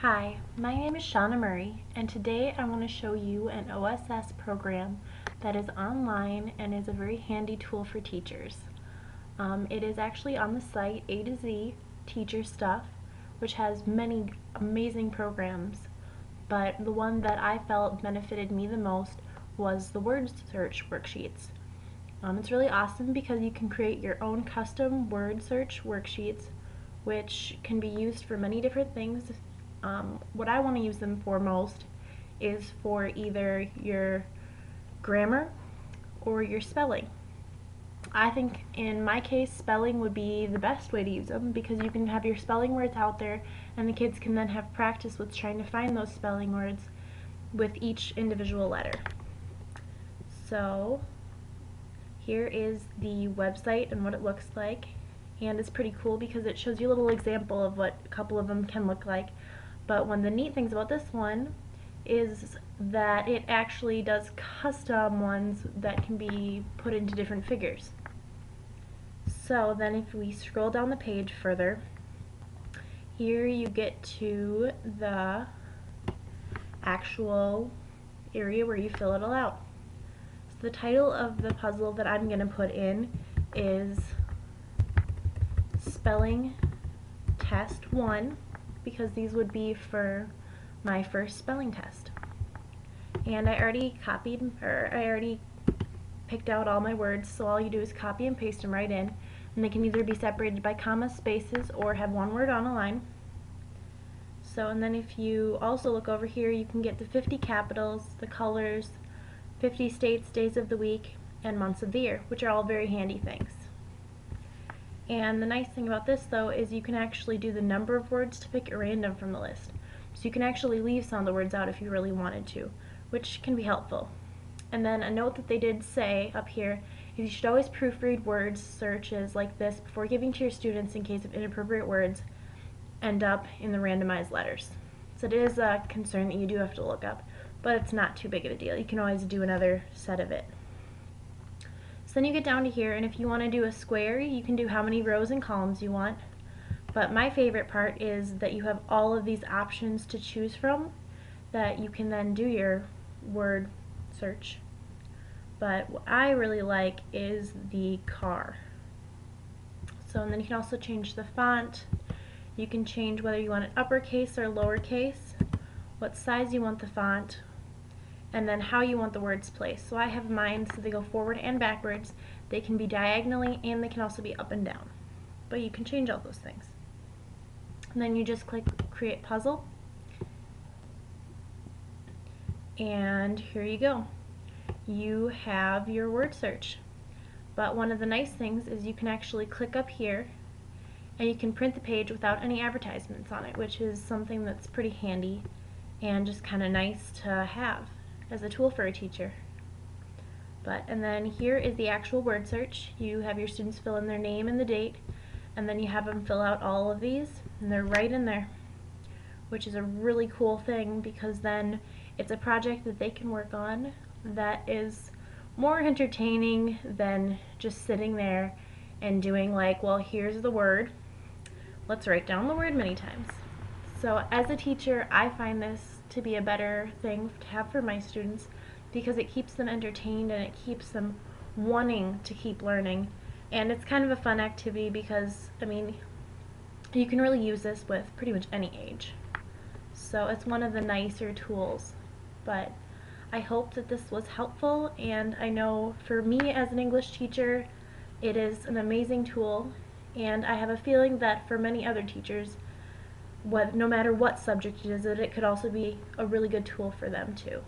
Hi, my name is Shauna Murray, and today I want to show you an OSS program that is online and is a very handy tool for teachers. It is actually on the site A to Z Teacher Stuff, which has many amazing programs, but the one that I felt benefited me the most was the word search worksheets. It's really awesome because you can create your own custom word search worksheets, which can be used for many different things. What I want to use them for most is for either your grammar or your spelling. I think in my case spelling would be the best way to use them because you can have your spelling words out there and the kids can then have practice with trying to find those spelling words with each individual letter. So here is the website and what it looks like, and it's pretty cool because it shows you a little example of what a couple of them can look like. But one of the neat things about this one is that it actually does custom ones that can be put into different figures. So then if we scroll down the page further, here you get to the actual area where you fill it all out. So the title of the puzzle that I'm going to put in is Spelling Test 1, because these would be for my first spelling test. And I already picked out all my words, so all you do is copy and paste them right in, and they can either be separated by commas, spaces, or have one word on a line. So, and then if you also look over here, you can get the 50 capitals, the colors, 50 states, days of the week, and months of the year, which are all very handy things. And the nice thing about this though is you can actually do the number of words to pick at random from the list. So you can actually leave some of the words out if you really wanted to, which can be helpful. And then a note that they did say up here is you should always proofread words searches like this before giving to your students in case of inappropriate words end up in the randomized letters. So it is a concern that you do have to look up, but it's not too big of a deal. You can always do another set of it. So then you get down to here, and if you want to do a square, you can do how many rows and columns you want. But my favorite part is that you have all of these options to choose from that you can then do your word search. But what I really like is the car. So, and then you can also change the font. You can change whether you want it uppercase or lowercase, what size you want the font, and then how you want the words placed. So I have mine so they go forward and backwards. They can be diagonally and they can also be up and down. But you can change all those things. And then you just click Create Puzzle. And here you go. You have your word search. But one of the nice things is you can actually click up here and you can print the page without any advertisements on it, which is something that's pretty handy and just kind of nice to have as a tool for a teacher. And then here is the actual word search. You have your students fill in their name and the date, and then you have them fill out all of these, and they're right in there, which is a really cool thing because then it's a project that they can work on that is more entertaining than just sitting there and doing like, well, here's the word, let's write down the word many times. So as a teacher, I find this to be a better thing to have for my students because it keeps them entertained and it keeps them wanting to keep learning. And it's kind of a fun activity because, I mean, you can really use this with pretty much any age. So it's one of the nicer tools. But I hope that this was helpful, and I know for me as an English teacher, it is an amazing tool, and I have a feeling that for many other teachers, no matter what subject it is, that it could also be a really good tool for them too.